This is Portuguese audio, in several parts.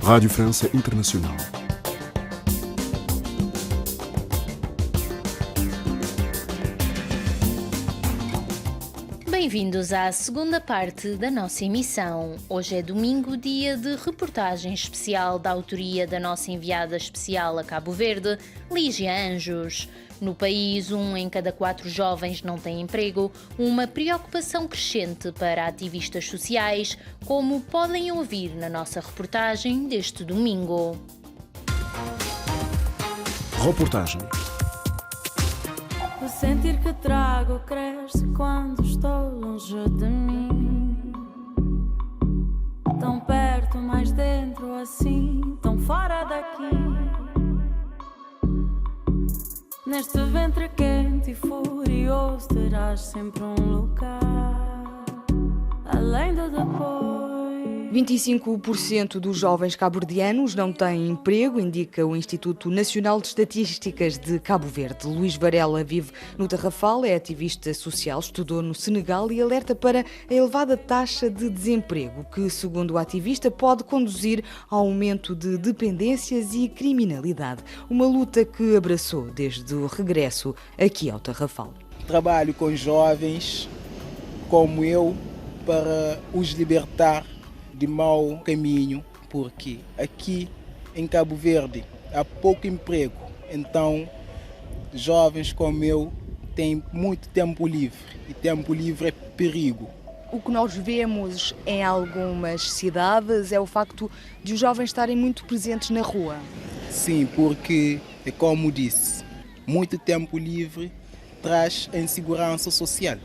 Rádio França Internacional. Bem-vindos à segunda parte da nossa emissão. Hoje é domingo, dia de reportagem especial da autoria da nossa enviada especial a Cabo Verde, Lígia Anjos. No país, 1 em cada 4 jovens não tem emprego, uma preocupação crescente para ativistas sociais, como podem ouvir na nossa reportagem deste domingo. Reportagem. O sentir que trago cresce quando estou longe de mim. Tão perto, mais dentro assim, tão fora daqui. Neste ventre quente e furioso terás sempre um lugar, além do depois. 25% dos jovens cabo-verdianos não têm emprego, indica o Instituto Nacional de Estatísticas de Cabo Verde. Luís Varela vive no Tarrafal, é ativista social, estudou no Senegal e alerta para a elevada taxa de desemprego, que, segundo o ativista, pode conduzir ao aumento de dependências e criminalidade. Uma luta que abraçou desde o regresso aqui ao Tarrafal. Trabalho com jovens como eu para os libertar de mau caminho, porque aqui em Cabo Verde há pouco emprego, então jovens como eu têm muito tempo livre e tempo livre é perigo. O que nós vemos em algumas cidades é o facto de os jovens estarem muito presentes na rua. Sim, porque é como disse, muito tempo livre traz insegurança social.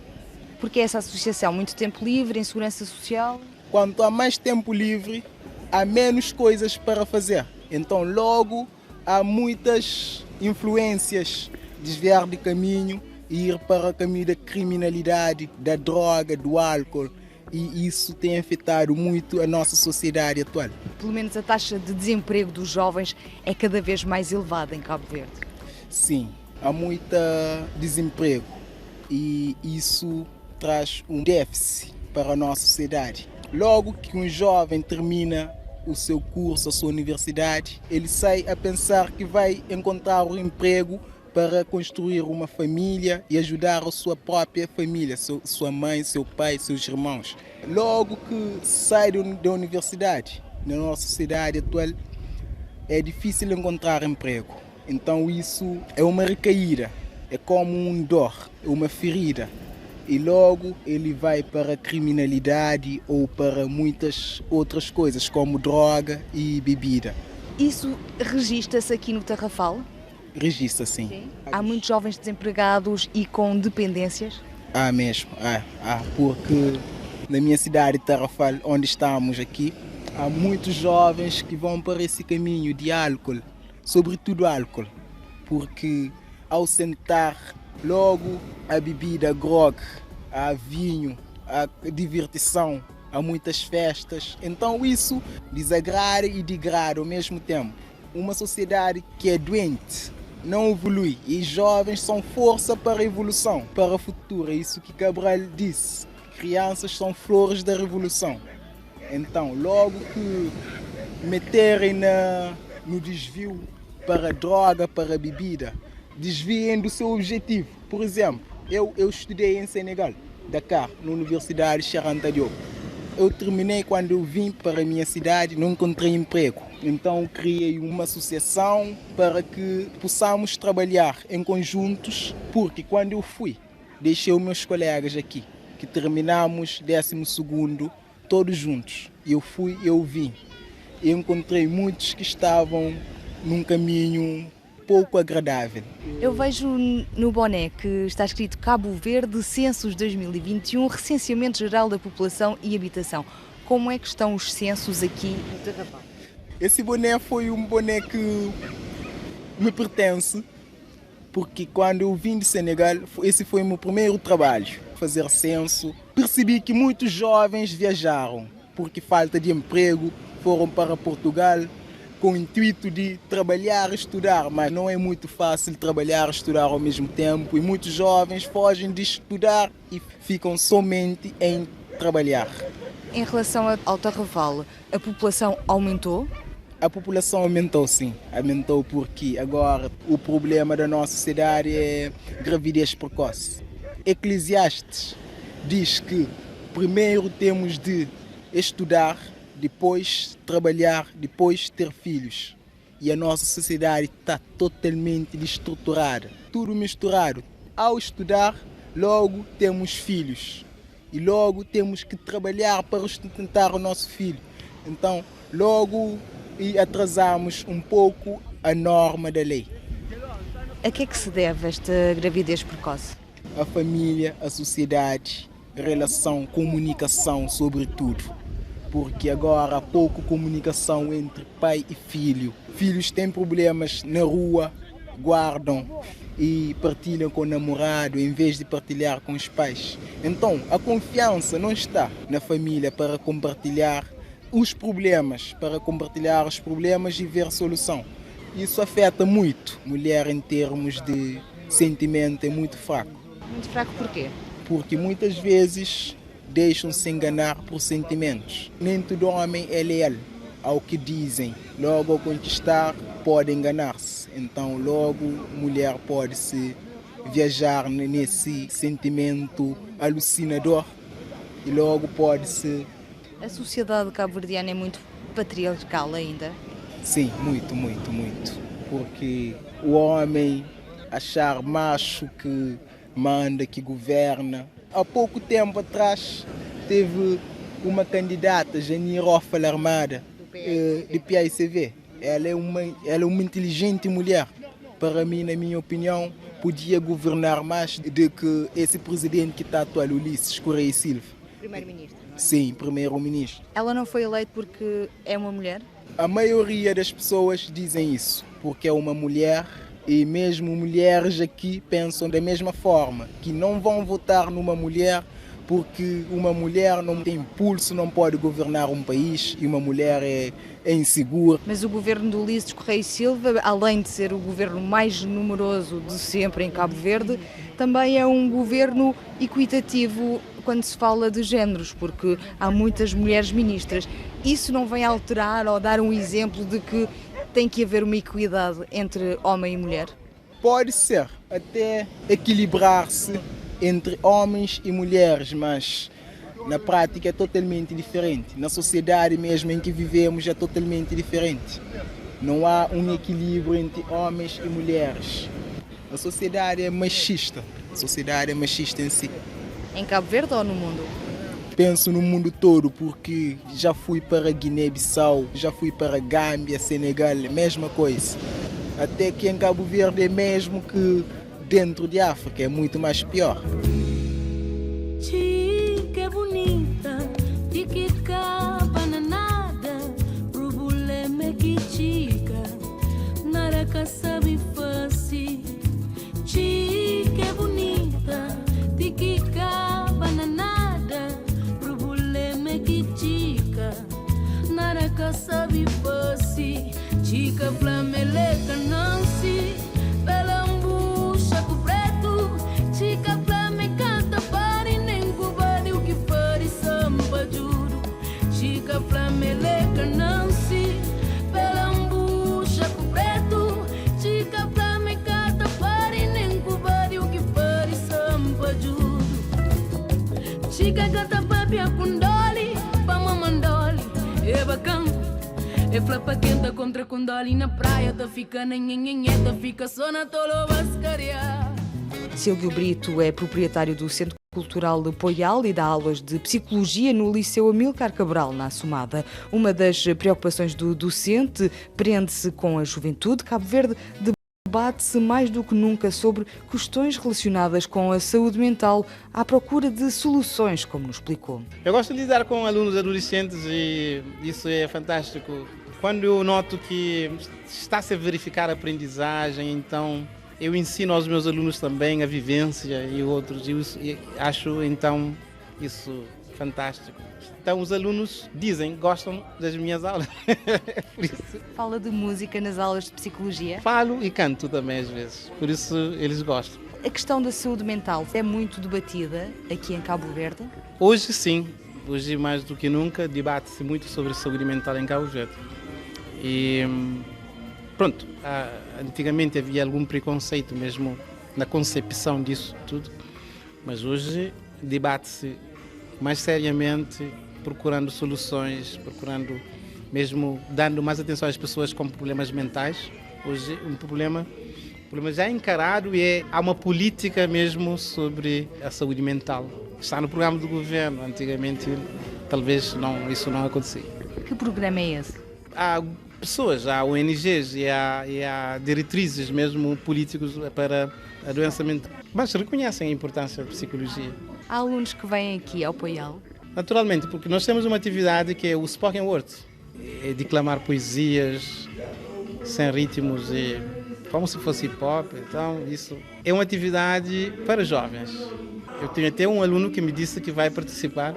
Porque essa associação, muito tempo livre, insegurança social. Quanto há mais tempo livre, há menos coisas para fazer. Então, logo, há muitas influências desviar de caminho e ir para o caminho da criminalidade, da droga, do álcool. E isso tem afetado muito a nossa sociedade atual. Pelo menos a taxa de desemprego dos jovens é cada vez mais elevada em Cabo Verde. Sim, há muito desemprego e isso traz um déficit para a nossa sociedade. Logo que um jovem termina o seu curso, a sua universidade, ele sai a pensar que vai encontrar um emprego para construir uma família e ajudar a sua própria família, sua mãe, seu pai, seus irmãos. Logo que sai da universidade, na nossa sociedade atual, é difícil encontrar emprego. Então isso é uma recaída, é como um dor, é uma ferida. E logo ele vai para a criminalidade ou para muitas outras coisas, como droga e bebida. Isso registra-se aqui no Tarrafal? Registra, sim. Sim. Há muitos jovens desempregados e com dependências? Há mesmo, porque na minha cidade, Tarrafal, onde estamos aqui, há muitos jovens que vão para esse caminho de álcool, sobretudo álcool, porque ao sentar logo a bebida, a grog, a vinho, a divertição, há muitas festas. Então isso desagrada e degrada ao mesmo tempo. Uma sociedade que é doente não evolui e jovens são força para a evolução, para o futuro. É isso que Cabral disse. Crianças são flores da revolução. Então, logo que meterem no desvio para a droga, para a bebida, desviem do seu objetivo. Por exemplo, eu estudei em Senegal, Dakar, na Universidade Cheikh Anta Diop. Eu terminei quando eu vim para a minha cidade, não encontrei emprego. Então criei uma associação para que possamos trabalhar em conjuntos, porque quando eu fui, deixei os meus colegas aqui, que terminamos 12º, todos juntos. Eu fui, eu vim. Eu encontrei muitos que estavam num caminho pouco agradável. Eu vejo no boné que está escrito Cabo Verde, Censos 2021, Recenseamento Geral da População e Habitação. Como é que estão os censos aqui no Tarrafal? Esse boné foi um boné que me pertence, porque quando eu vim de Senegal, esse foi o meu primeiro trabalho, fazer censo. Percebi que muitos jovens viajaram, porque falta de emprego, foram para Portugal, com o intuito de trabalhar e estudar, mas não é muito fácil trabalhar e estudar ao mesmo tempo e muitos jovens fogem de estudar e ficam somente em trabalhar. Em relação ao Tarrafal, a população aumentou? A população aumentou, sim. Aumentou porque agora o problema da nossa sociedade é gravidez precoce. Eclesiastes diz que primeiro temos de estudar, depois trabalhar, depois ter filhos. E a nossa sociedade está totalmente destruturada. Tudo misturado. Ao estudar, logo temos filhos. E logo temos que trabalhar para sustentar o nosso filho. Então, logo atrasamos um pouco a norma da lei. A que é que se deve esta gravidez precoce? A família, a sociedade, relação, comunicação, sobretudo. Porque agora há pouco comunicação entre pai e filho. Filhos têm problemas na rua, guardam e partilham com o namorado em vez de partilhar com os pais. Então, a confiança não está na família para compartilhar os problemas e ver solução. Isso afeta muito. Mulher em termos de sentimento é muito fraco. Muito fraco porquê? Porque muitas vezes deixam-se enganar por sentimentos. Nem todo homem é leal ao que dizem. Logo ao conquistar pode enganar-se. Então logo mulher pode se viajar nesse sentimento alucinador e logo pode se... A sociedade cabo-verdiana é muito patriarcal ainda? Sim, muito. Porque o homem achar macho que manda, que governa. Há pouco tempo atrás teve uma candidata, Janir Ofal Armada, de PAICV. Ela é uma inteligente mulher. Para mim, na minha opinião, podia governar mais do que esse presidente que está atual, Ulisses Correia Silva. Primeiro-ministro, não é? Sim, primeiro-ministro. Ela não foi eleita porque é uma mulher? A maioria das pessoas dizem isso, porque é uma mulher. E mesmo mulheres aqui pensam da mesma forma, que não vão votar numa mulher porque uma mulher não tem impulso, não pode governar um país e uma mulher é insegura. Mas o governo do Ulisses Correia Silva, além de ser o governo mais numeroso de sempre em Cabo Verde, também é um governo equitativo quando se fala de géneros, porque há muitas mulheres ministras. Isso não vem alterar ou dar um exemplo de que tem que haver uma equidade entre homem e mulher? Pode ser, até equilibrar-se entre homens e mulheres, mas na prática é totalmente diferente. Na sociedade mesmo em que vivemos é totalmente diferente. Não há um equilíbrio entre homens e mulheres. A sociedade é machista. A sociedade é machista em si. Em Cabo Verde ou no mundo? Penso no mundo todo, porque já fui para Guiné-Bissau, já fui para Gâmbia, Senegal, mesma coisa. Até que em Cabo Verde é mesmo que dentro de África é muito mais pior. Chica bonita, tica bananada, problema é que chica, naraca sabe fácil. Chica bonita, tica bananada, problema é que chica, naraca sabe fácil. Chica flameleca Nancy, pelambucha com preto, chica flame canta pari nem cubani o que pari samba juro. Chica flameleca Nancy, pelambucha com preto, chica flame canta pari nem cubani o que pari samba juro. Chica canta papia com doli, pa mamandoli, é bacana. É flapa quenta contra condoli na praia, tá fica na nhenhenheta, fica só na tolo bascaria. Silvio Brito é proprietário do Centro Cultural de Poial e dá aulas de Psicologia no Liceu Amílcar Cabral, na Assumada. Uma das preocupações do docente prende-se com a juventude. Cabo Verde debate-se mais do que nunca sobre questões relacionadas com a saúde mental, à procura de soluções, como nos explicou. Eu gosto de lidar com alunos adolescentes e isso é fantástico. Quando eu noto que está-se a verificar a aprendizagem, então eu ensino aos meus alunos também a vivência e outros. E acho então isso fantástico. Então os alunos dizem que gostam das minhas aulas. Por isso, Fala de música nas aulas de Psicologia. falo e canto também às vezes, por isso eles gostam. A questão da saúde mental é muito debatida aqui em Cabo Verde. Hoje sim, hoje mais do que nunca debate-se muito sobre saúde mental em Cabo Verde. E pronto, antigamente havia algum preconceito mesmo na concepção disso tudo, mas hoje debate-se mais seriamente, procurando soluções, procurando mesmo dando mais atenção às pessoas com problemas mentais. Hoje o problema já é encarado e há uma política mesmo sobre a saúde mental. Está no programa do governo, antigamente talvez isso não acontecia. Que programa é esse? Há pessoas, há ONGs e há diretrizes mesmo políticos para a doença mental, mas reconhecem a importância da psicologia. Há alunos que vêm aqui ao Poial? Naturalmente, porque nós temos uma atividade que é o spoken word, é declamar poesias sem ritmos e como se fosse hip hop. Então isso é uma atividade para jovens. Eu tenho até um aluno que me disse que vai participar.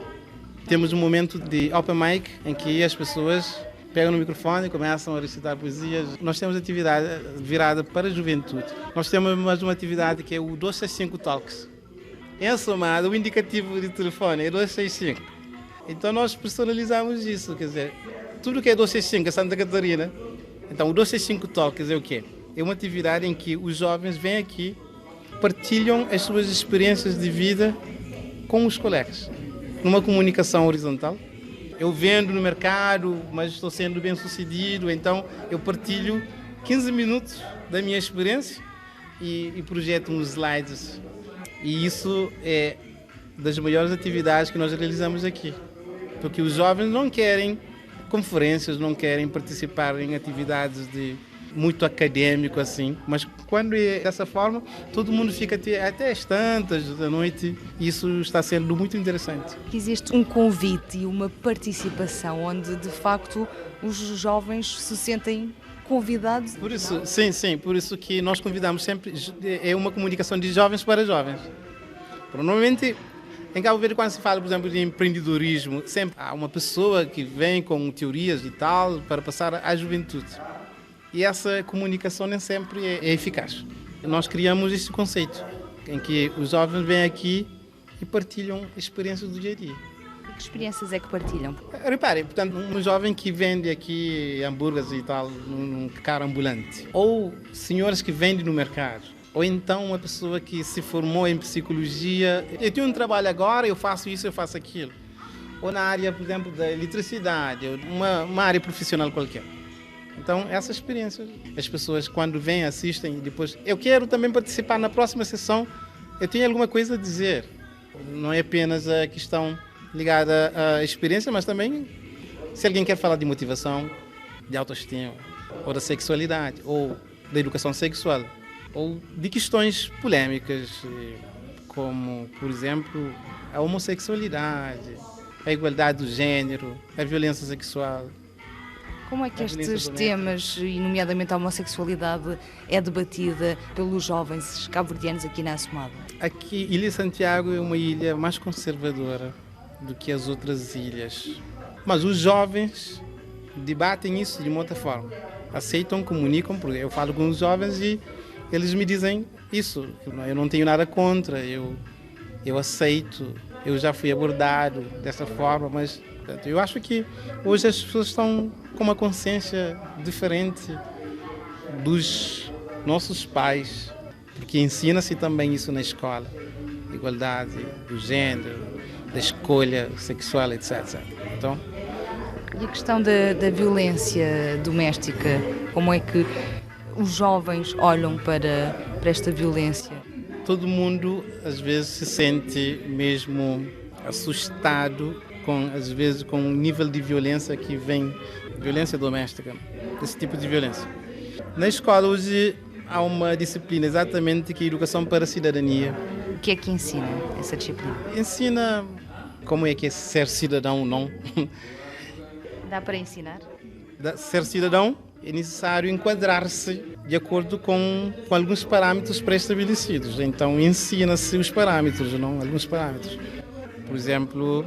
Temos um momento de open mic em que as pessoas pegam no microfone e começam a recitar poesias. Nós temos atividade virada para a juventude. Nós temos mais uma atividade que é o 265 Talks. Em somado, o indicativo de telefone é 265. Então nós personalizamos isso, quer dizer, tudo que é 265 é Santa Catarina. Então o 265 Talks é o quê? É uma atividade em que os jovens vêm aqui, partilham as suas experiências de vida com os colegas, numa comunicação horizontal. Eu vendo no mercado, mas estou sendo bem sucedido, então eu partilho 15 minutos da minha experiência e projeto uns slides. E isso é das maiores atividades que nós realizamos aqui, porque os jovens não querem conferências, não querem participar em atividades de muito acadêmico assim, mas quando é dessa forma, todo mundo fica até às tantas da noite e isso está sendo muito interessante. Existe um convite e uma participação onde, de facto, os jovens se sentem convidados? Por isso, sim, por isso que nós convidamos sempre, é uma comunicação de jovens para jovens. Normalmente, em Cabo Verde, quando se fala, por exemplo, de empreendedorismo, sempre há uma pessoa que vem com teorias e tal para passar à juventude. E essa comunicação nem sempre é eficaz. Nós criamos esse conceito, em que os jovens vêm aqui e partilham experiências do dia a dia. Que experiências é que partilham? Reparem, portanto, um jovem que vende aqui hambúrgueres e tal, num carro ambulante, ou senhoras que vendem no mercado, ou então uma pessoa que se formou em psicologia, eu tenho um trabalho agora, eu faço isso, eu faço aquilo. Ou na área, por exemplo, da eletricidade, ou uma área profissional qualquer. Então, essas experiências, as pessoas quando vêm, assistem e depois, eu quero também participar na próxima sessão, eu tenho alguma coisa a dizer. Não é apenas a questão ligada à experiência, mas também se alguém quer falar de motivação, de autoestima, ou da sexualidade, ou da educação sexual, ou de questões polêmicas, como, por exemplo, a homossexualidade, a igualdade do gênero, a violência sexual. Como é que estes temas, e nomeadamente a homossexualidade, é debatida pelos jovens cabo-verdianos aqui na Assomada? Aqui, Ilha Santiago é uma ilha mais conservadora do que as outras ilhas. Mas os jovens debatem isso de uma outra forma. Aceitam, comunicam, porque eu falo com os jovens e eles me dizem isso. Eu não tenho nada contra, eu aceito, eu já fui abordado dessa forma, mas eu acho que hoje as pessoas estão com uma consciência diferente dos nossos pais, porque ensina-se também isso na escola, igualdade do género, da escolha sexual, etc. Então, e a questão da violência doméstica, como é que os jovens olham para esta violência? Todo mundo às vezes se sente mesmo assustado às vezes com o nível de violência que vem, violência doméstica, esse tipo de violência. Na escola hoje há uma disciplina exatamente que é Educação para a Cidadania. O que é que ensina essa disciplina? Ensina como é que é ser cidadão ou não. Dá para ensinar? Ser cidadão é necessário enquadrar-se de acordo com alguns parâmetros pré-estabelecidos. Então ensina-se os parâmetros, não? Alguns parâmetros. Por exemplo,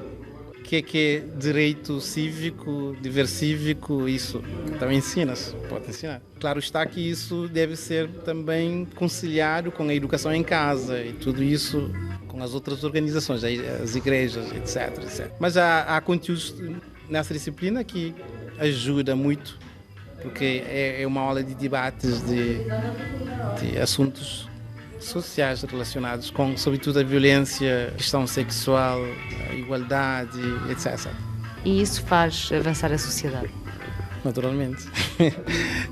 o que é direito cívico, dever cívico, isso. Então ensina-se, pode ensinar. Claro está que isso deve ser também conciliado com a educação em casa e tudo isso com as outras organizações, as igrejas, etc. Mas há conteúdos nessa disciplina que ajuda muito porque é uma aula de debates de assuntos sociais relacionados com, sobretudo, a violência, questão sexual, a igualdade, etc. E isso faz avançar a sociedade. Naturalmente.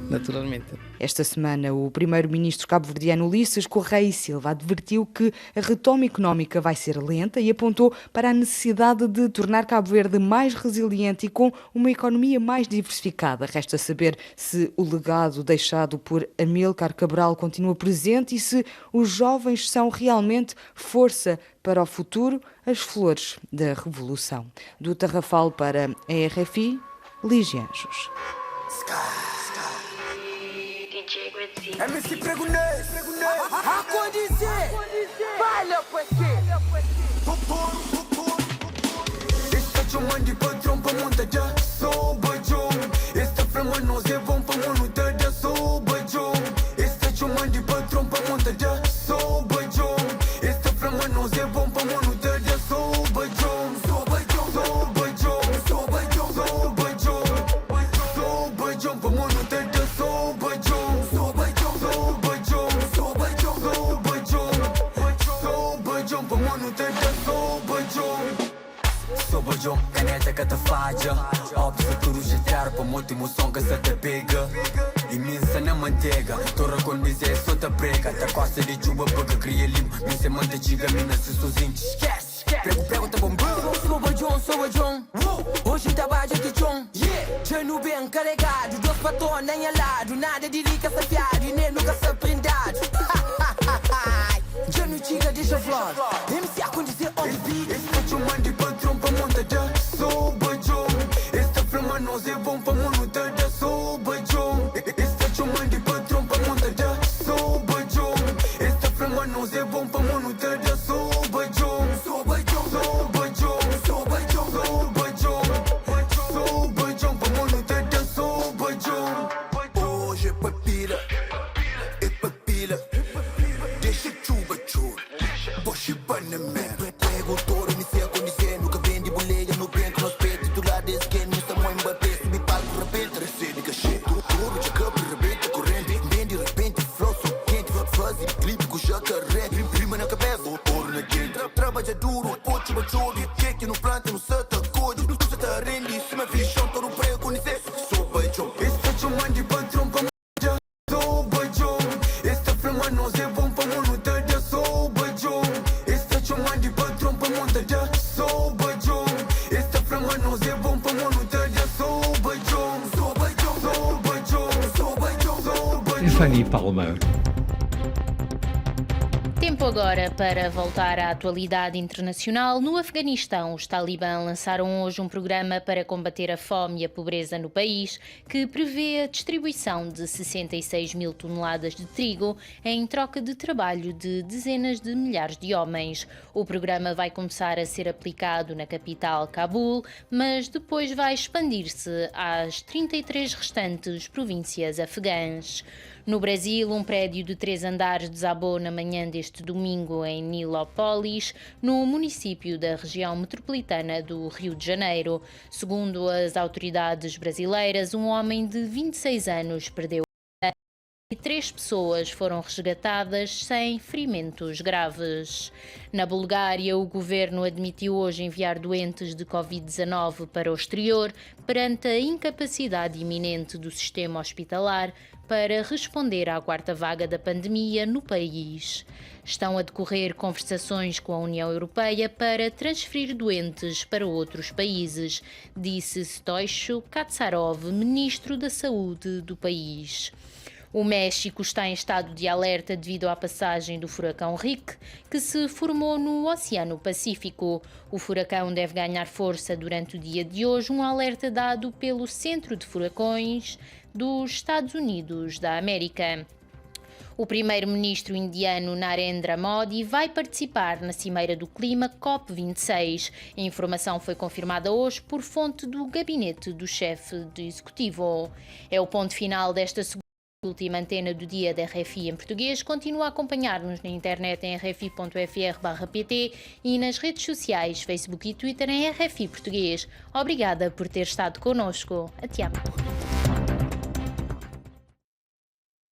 Naturalmente. Esta semana, o primeiro-ministro cabo-verdiano Ulisses Correia e Silva advertiu que a retoma económica vai ser lenta e apontou para a necessidade de tornar Cabo Verde mais resiliente e com uma economia mais diversificada. Resta saber se o legado deixado por Amílcar Cabral continua presente e se os jovens são realmente força para o futuro, as flores da revolução. Do Tarrafal para a RFI, Lígia Anjos. MC Pregunês, a condizer, baila porque este chumando de patrão para monta já sou bajão, este frama nós é bom para monta já sou bajão, este chumando de patrão para monta já sou bajão, este frama nós é bom para monta já sou bajão, sou bajão, sou bajão, sou bajão, sou bajão, sou bajão para monta já sou bajão. Sou bajão, caneta que te falha. Óbvio, tudo jetar para muito emoção que se te pega. Imensa na manteiga, torra quando dizer só te prega. Tá costa de chuva porque cria limo. Me se manteiga, mina se sozinho. Esquece, prego, tá bom. Sou bajão. Hoje tá baixo de chão. Já no bem carregado, dois patões nem ao lado. Nada de rica safiado e nem nunca se prendado. Já no chiga deixa flor. MC a condizer on the beat. Este chumando de patrão para monta já sou bajão. Este frama nós é bom para monta já sou bajão. Este chumando de patrão para monta já sou bajão. Este frama nós é bom para monta já sou bajão. Sou bajão, sou bajão, sou bajão, sou bajão. Sou bajão para monta já sou bajão. Hoje é papila, deixa chuva chur. Poxa, Panamera. Prego touro, me sei a condizer. Nunca vende boleia no branco, nos peitos. Titular desse que não está muito Mbappé. Subi palco, repente, recebe cachê. Touro de campo, rebenta corrente. Vende, repente, flow, sou quente. Fazem clipe com jacaré. Prima na cabeça, ouro na quente. Trabalha duro, pote, bachoro. Cheque no planta, no santa, code. No tudo tá rende, se me fichão, touro prego, condizer. Sou baixão. Este é chumando de patrão pra já sou baixão. Este frama nós é bom pra monta já sou baixão. Este chumando de patrão pra monta já sou baixão. Este frama nós é bom pra monta já sou baixão. Sou baixão, sou baixão, sou baixão, sou baixão. Fanny Palma. Tempo agora para voltar à atualidade internacional. No Afeganistão, os talibãs lançaram hoje um programa para combater a fome e a pobreza no país, que prevê a distribuição de 66 mil toneladas de trigo em troca de trabalho de dezenas de milhares de homens. O programa vai começar a ser aplicado na capital, Cabul, mas depois vai expandir-se às 33 restantes províncias afegãs. No Brasil, um prédio de 3 andares desabou na manhã deste domingo em Nilópolis, no município da região metropolitana do Rio de Janeiro. Segundo as autoridades brasileiras, um homem de 26 anos perdeu a vida e 3 pessoas foram resgatadas sem ferimentos graves. Na Bulgária, o governo admitiu hoje enviar doentes de Covid-19 para o exterior perante a incapacidade iminente do sistema hospitalar para responder à 4ª vaga da pandemia no país. Estão a decorrer conversações com a União Europeia para transferir doentes para outros países, disse Stoicho Katsarov, ministro da Saúde do país. O México está em estado de alerta devido à passagem do furacão Rick, que se formou no Oceano Pacífico. O furacão deve ganhar força durante o dia de hoje, um alerta dado pelo Centro de Furacões dos Estados Unidos da América. O primeiro-ministro indiano Narendra Modi vai participar na Cimeira do Clima COP26. A informação foi confirmada hoje por fonte do gabinete do chefe do executivo. É o ponto final desta última antena do dia da RFI em português. Continua a acompanhar-nos na internet em rfi.fr/pt e nas redes sociais, Facebook e Twitter em RFI Português. Obrigada por ter estado connosco. Até amanhã.